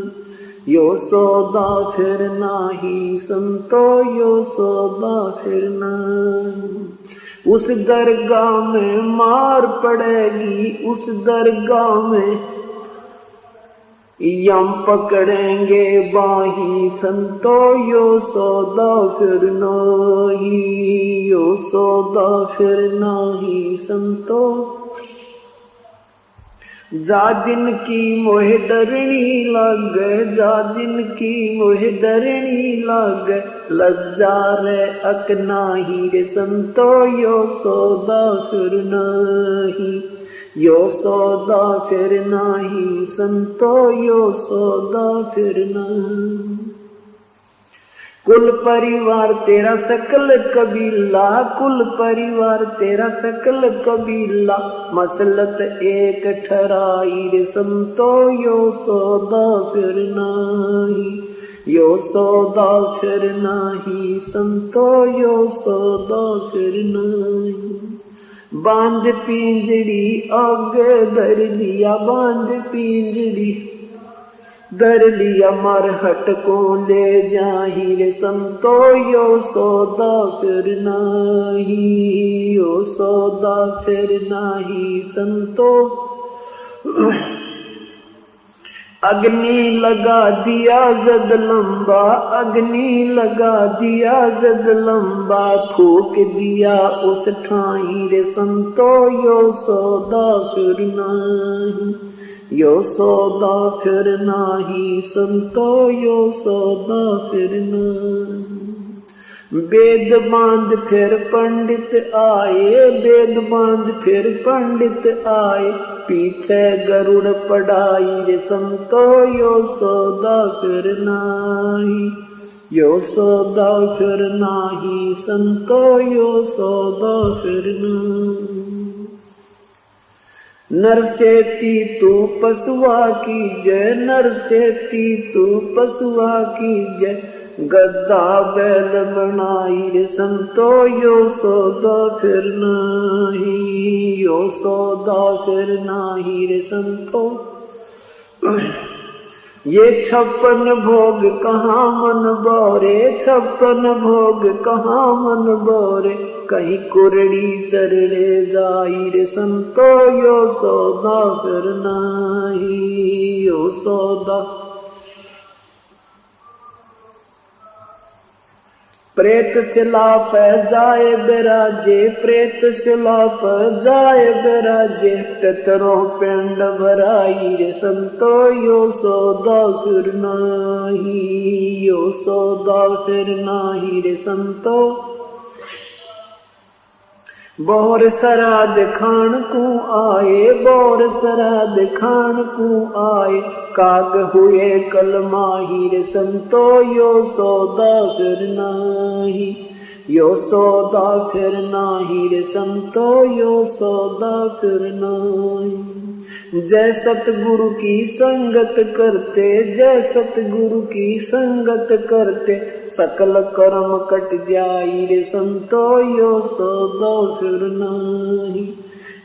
यो सौदा फिर नाही संतो यो सौदा फिर नहीं। उस दरगाह में मार पड़ेगी, उस दरगाह में यम पकड़ेंगे बाही संतो यो सौदा फिर नाही, यो सौदा फिर नाही संतो। जा दिन की मोहे डरनी लग, जा दिन की मोहे डरनी लग, लज्जा रे अक नाही रे संतो यो सौदा फिर नाही, यो सौदा फिर नाही संतो यो सौदा फिर नहीं। कुल परिवार तेरा सकल कबीला, कुल परिवार तेरा सकल कबीला, मसलत एक ठहराई रे संतो यो सौदा फिर नाही, यो सौदा फिर नाही संतो यो सौदा फिर नहीं। बांध पिंजड़ी आगे धर लिया, बांध पिंजड़ी धर लिया, मरहट को ले जाही रे संतो यो सौदा फिर नाही, यो सौदा फिर नाही संतो। अग्नि लगा दिया जद लंबा, अग्नि लगा दिया जद लंबा, फूक दिया उस ठाई रे संतो यो सौदा फिर नाही, यो सौदा फिर नाही संतो यो सौदा फिर नाही। वेद बांध फिर पंडित आए, वेद बांध फिर पंडित आए, पीछे गरुड़ पढ़ाई रे संतो यो सौदा फिर नाही, यो सौदा फिर नाही संतो यो सौदा फिर नाही। नर सेती तू पशुआ की जय, नर सेती तू पशुआ की जय, गद्दा बैल बनाई रे संतो यो सौदा फिर नाही, यो सौदा फिर नाही रे संतो। ये 56 भोग कहाँ मन बोरे, 56 भोग कहाँ मन बोरे, कहीं कुरड़ी चरणे जाई रे संतो यो सौदा फिर नाही, यो सौदा। प्रेत शिला पर जाए बिराजे, प्रेत शिला पर जाए बिराजे, पितरों पिंड भराई रे संतो यो सौदा फिर नाही, यो सौदा फिर नाही रे संतो। बोर सराद खान को आए, बोर सराद खान को आए, काग हुए कल माही रे संतो यो सौदा फिर नाही, यो सौदा फिर नाही रे संतो यो सौदा फिर नाही। जय सतगुरु की संगत करते, जय सतगुरु की संगत करते, सकल कर्म कट जाई रे संतो यो सौदा फिर नाही,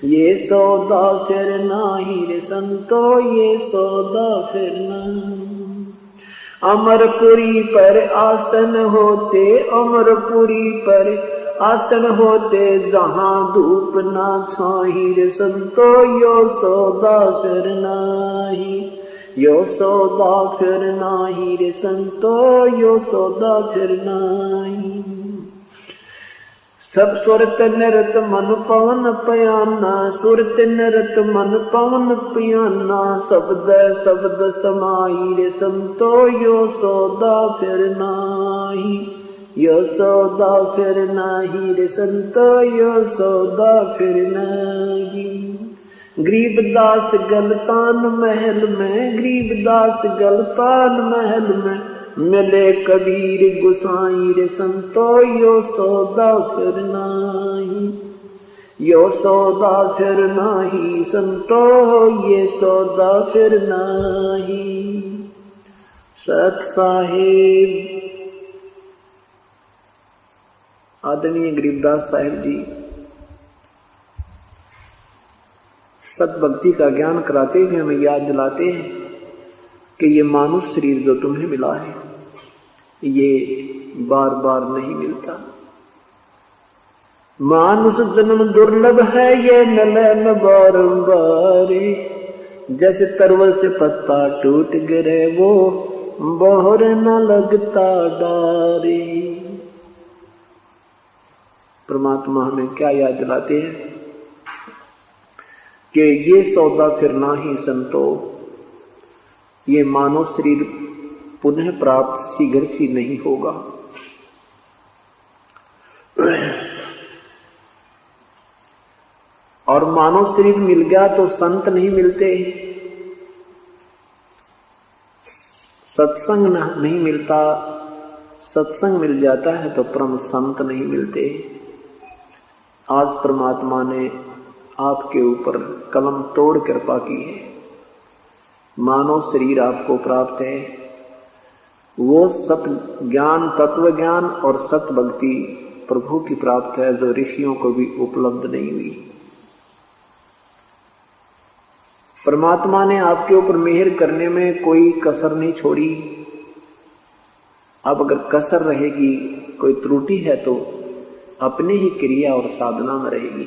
ये सौदा फिर नाही रे संतो ये सौदा फिर नहीं। अमरपुरी पर आसन होते, अमरपुरी पर आसन होते, जहां धूप ना छाही रे संतो यो सौदा फिर नाही, यो सौदा फिर नाही रे संतो यो सौदा फिर नाही। सब सुरत निरत मन पवन पयाना, सुरत निरत मन पवन पयाना, शब्द शब्द समाई रे संतो यो सौदा फिर नाही, यो सौदा फिर नाही रे संतो यो सौदा फिर नाही। गरीबदास गलतान महल में, गरीबदास गलतान महल में, मिले कबीर गुसाई रे संतो यो सौदा फिर नाही, यो सौदा फिर नाही संतो ये सौदा फिर नाही। सत साहिब आदरणीय गरीबदास साहिब जी सतभक्ति का ज्ञान कराते हुए हमें याद दिलाते हैं कि ये मानुष शरीर जो तुम्हें मिला है ये बार बार नहीं मिलता। मानुष जन्म दुर्लभ है ये मिले न बारंबार, जैसे तरवल से पत्ता टूट गिरे वो बोहर न लगता डारे। परमात्मा हमें क्या याद दिलाते हैं कि ये सौदा फिर ना ही संतो, ये मानव शरीर पुनः प्राप्त शीघ्र सी नहीं होगा। और मानव शरीर मिल गया तो संत नहीं मिलते, सत्संग नहीं मिलता, सत्संग मिल जाता है तो परम संत नहीं मिलते। आज परमात्मा ने आपके ऊपर कलम तोड़ कृपा की है, मानव शरीर आपको प्राप्त है। वो सत ज्ञान, तत्व ज्ञान और सत भक्ति प्रभु की प्राप्त है जो ऋषियों को भी उपलब्ध नहीं हुई। परमात्मा ने आपके ऊपर मेहर करने में कोई कसर नहीं छोड़ी। अब अगर कसर रहेगी, कोई त्रुटि है तो अपने ही क्रिया और साधना में रहेगी,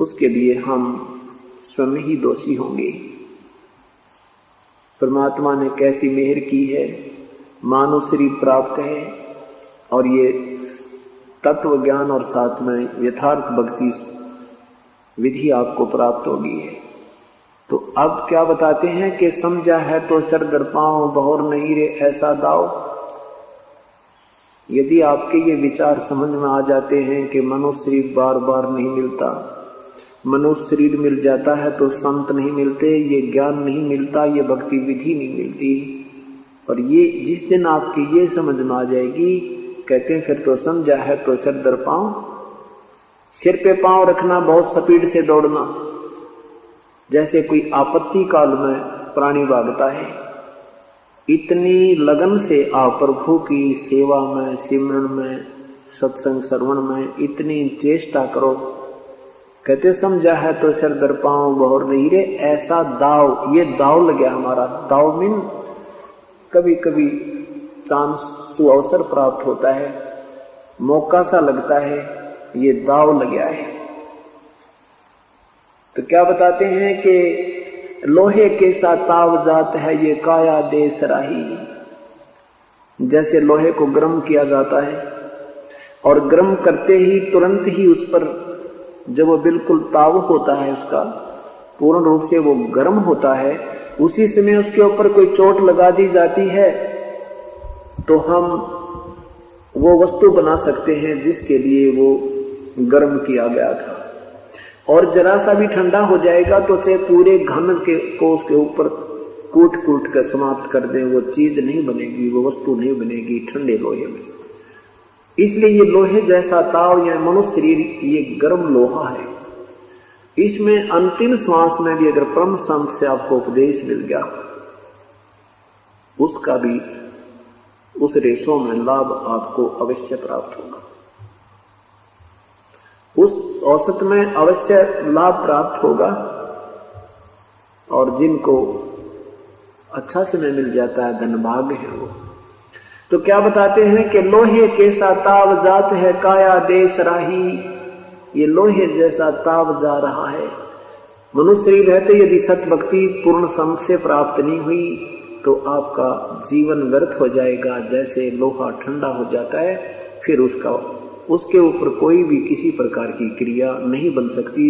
उसके लिए हम स्वयं ही दोषी होंगे। परमात्मा ने कैसी मेहर की है, मानव शरीर प्राप्त है और ये तत्व ज्ञान और साथ में यथार्थ भक्ति विधि आपको प्राप्त होगी है। तो अब क्या बताते हैं कि समझा है तो सर दर पांव बहुर नहीं रे ऐसा दाव। यदि आपके ये विचार समझ में आ जाते हैं कि मनुष्य शरीर बार बार नहीं मिलता, मनुष्य शरीर मिल जाता है तो संत नहीं मिलते, ये ज्ञान नहीं मिलता, ये भक्ति विधि नहीं मिलती, और ये जिस दिन आपकी ये समझ में आ जाएगी, कहते हैं फिर तो समझा है तो सर दर पांव, सिर पे पांव रखना, बहुत स्पीड से दौड़ना, जैसे कोई आपत्ति काल में प्राणी भागता है, इतनी लगन से आप प्रभु की सेवा में, सिमरन में, सत्संग श्रवण में इतनी चेष्टा करो। कहते समझा है तो सर दर पांव बहुर नहीं रे ऐसा दाव। ये दाव लग गया हमारा। दाव मीन कभी कभी चांस सुअवसर प्राप्त होता है, मौका सा लगता है, ये दाव लग गया है। तो क्या बताते हैं कि लोहे के सा ताव जात है ये काया देश राही। जैसे लोहे को गर्म किया जाता है और गर्म करते ही तुरंत ही उस पर जब वो बिल्कुल ताव होता है, उसका पूर्ण रूप से वो गर्म होता है, उसी समय उसके ऊपर कोई चोट लगा दी जाती है तो हम वो वस्तु बना सकते हैं जिसके लिए वो गर्म किया गया था। और जरा सा भी ठंडा हो जाएगा तो चाहे पूरे घन के को उसके ऊपर कूट कूट कर समाप्त कर दें, वो चीज नहीं बनेगी, वो वस्तु नहीं बनेगी ठंडे लोहे में। इसलिए ये लोहे जैसा ताव या मनुष्य शरीर ये गर्म लोहा है। इसमें अंतिम श्वास में भी अगर परम संत से आपको उपदेश मिल गया, उसका भी उस रेशों में लाभ आपको अवश्य प्राप्त होगा, उस औसत में अवश्य लाभ प्राप्त होगा। और जिनको अच्छा समय मिल जाता है धनभाग्य है वो। तो क्या बताते हैं कि लोहे के सा ताव जात है काया देश राही। ये लोहे जैसा ताव जा रहा है। मनुष्य शरीर रहते यदि सत भक्ति पूर्ण संग से प्राप्त नहीं हुई तो आपका जीवन व्यर्थ हो जाएगा। जैसे लोहा ठंडा हो जाता है, फिर उसके ऊपर कोई भी किसी प्रकार की क्रिया नहीं बन सकती,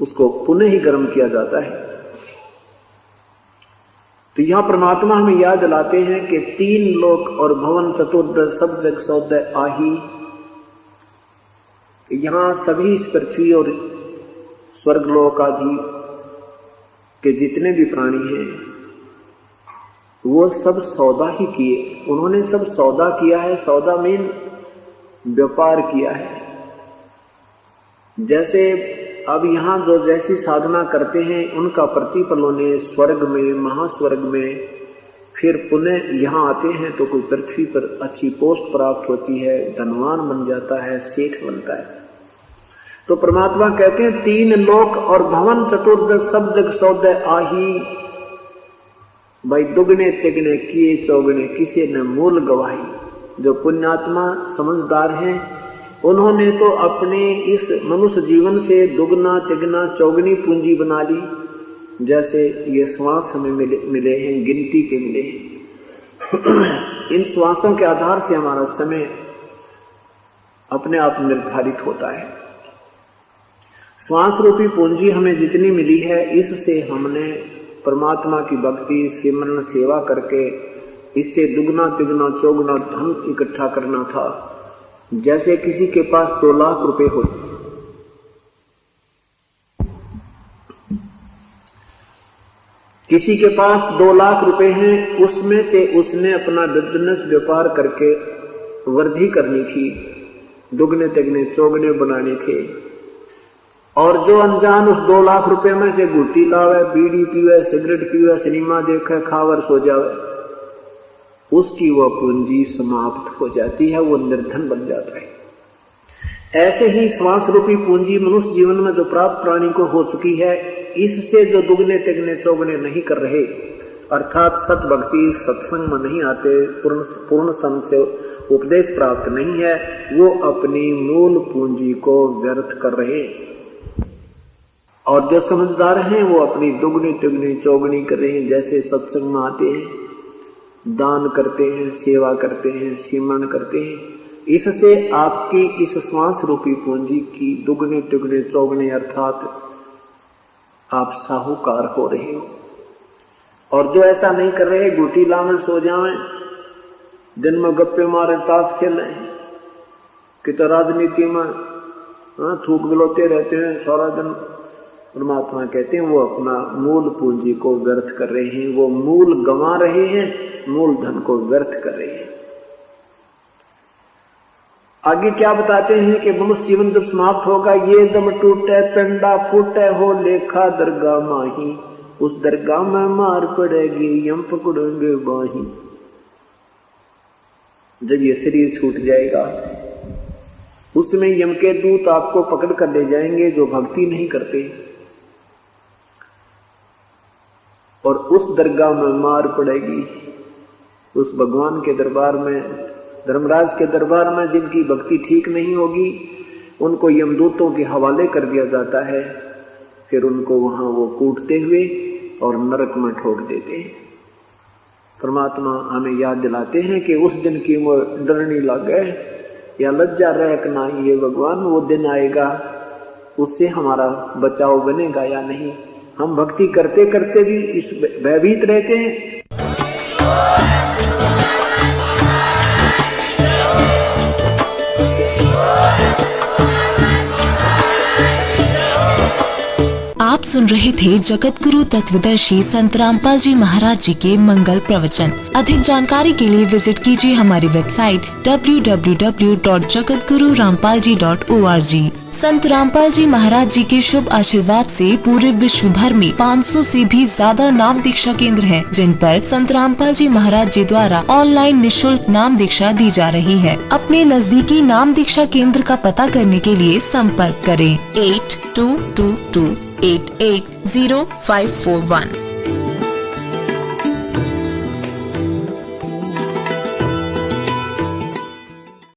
उसको पुनः ही गर्म किया जाता है। तो यहां परमात्मा हमें याद दिलाते हैं कि 3 लोक और भवन चतुर्दश सब जग सौदय आही। यहां सभी इस पृथ्वी और स्वर्गलोक आदि के जितने भी प्राणी हैं वो सब सौदा ही किए, उन्होंने सब सौदा किया है। सौदा मीन व्यापार किया है। जैसे अब यहां जो जैसी साधना करते हैं उनका प्रतिफल उन्हें स्वर्ग में, महास्वर्ग में, फिर पुनः यहां आते हैं तो कोई पृथ्वी पर अच्छी पोस्ट प्राप्त होती है, धनवान बन जाता है, सेठ बनता है। तो परमात्मा कहते हैं 3 लोक और भवन चतुर्दश सब जग सौदे आही। भाई दुगने तिगने किए चौगने किसी ने मूल गवाही। जो पुण्यात्मा समझदार हैं उन्होंने तो अपने इस मनुष्य जीवन से दुगना तिगना चौगनी पूंजी बना ली। जैसे ये श्वास हमें मिले हैं, गिनती के मिले हैं। इन श्वासों के आधार से हमारा समय अपने आप निर्धारित होता है। श्वास रूपी पूंजी हमें जितनी मिली है, इससे हमने परमात्मा की भक्ति सिमरन सेवा करके इससे दुगना तिगना चौगुना धन इकट्ठा करना था। जैसे किसी के पास 2 लाख रुपए हो, किसी के पास 2 लाख रुपए हैं, उसमें से उसने अपना बिजनेस व्यापार करके वृद्धि करनी थी, दुगने तिगने चौगने बनाने थे। और जो अनजान उस 2 लाख रुपए में से गुटी लावे, बीड़ी पीवे, सिगरेट पीवे, सिनेमा देखे, खावर सो जावे, उसकी वह पूंजी समाप्त हो जाती है, वो निर्धन बन जाता है। ऐसे ही श्वास रूपी पूंजी मनुष्य जीवन में जो प्राप्त प्राणी को हो चुकी है, इससे जो दुगने तिगने चौगने नहीं कर रहे, अर्थात सत भक्ति सत्संग में नहीं आते, पूर्ण संत से उपदेश प्राप्त नहीं है, वो अपनी मूल पूंजी को व्यर्थ कर रहे। और जो समझदार हैं वो अपनी दुगनी तिगनी चौगनी कर रहे हैं। जैसे सत्संग में आते हैं, दान करते हैं, सेवा करते हैं, सिमरन करते हैं, इससे आपकी इस श्वास रूपी पूंजी की दुगने तिगने चौगने अर्थात आप साहूकार हो रहे हो। और जो ऐसा नहीं कर रहे, गुटी लावे, सो जावे, दिन में गप्पे मारे, ताश खेलें, कि तो राजनीति में थूक बिलोते रहते हैं सारा दिन, परमात्मा कहते हैं वो अपना मूल पूंजी को व्यर्थ कर रहे हैं, वो मूल गंवा रहे हैं, मूल धन को व्यर्थ कर रहे हैं। आगे क्या बताते हैं कि मनुष्य जीवन जब समाप्त होगा, ये दम टूटे पिंडा फूटे हो लेखा दरगाह माही, उस दरगाह में मार पड़ेगी यम पकड़ेंगे बाही। जब ये शरीर छूट जाएगा, उसमें यम के दूत आपको पकड़ कर ले जाएंगे जो भक्ति नहीं करते, और उस दरगाह में मार पड़ेगी। उस भगवान के दरबार में, धर्मराज के दरबार में जिनकी भक्ति ठीक नहीं होगी, उनको यमदूतों के हवाले कर दिया जाता है। फिर उनको वहां वो कूटते हुए और नरक में ठोक देते हैं। परमात्मा हमें याद दिलाते हैं कि उस दिन की वो डरनी लगे या लज्जा रहना, ये भगवान वो दिन आएगा, उससे हमारा बचाव बनेगा या नहीं। हम भक्ति करते करते भी इस भयभीत रहते हैं। आप सुन रहे थे जगत गुरु तत्वदर्शी संत रामपाल जी महाराज जी के मंगल प्रवचन। अधिक जानकारी के लिए विजिट कीजिए हमारी वेबसाइट www.jagatgururampalji.org। संत रामपाल जी महाराज जी के शुभ आशीर्वाद से पूरे विश्व भर में 500 से भी ज्यादा नाम दीक्षा केंद्र हैं, जिन पर संत रामपाल जी महाराज जी द्वारा ऑनलाइन निशुल्क नाम दीक्षा दी जा रही है। अपने नजदीकी नाम दीक्षा केंद्र का पता करने के लिए संपर्क करें 8222880541।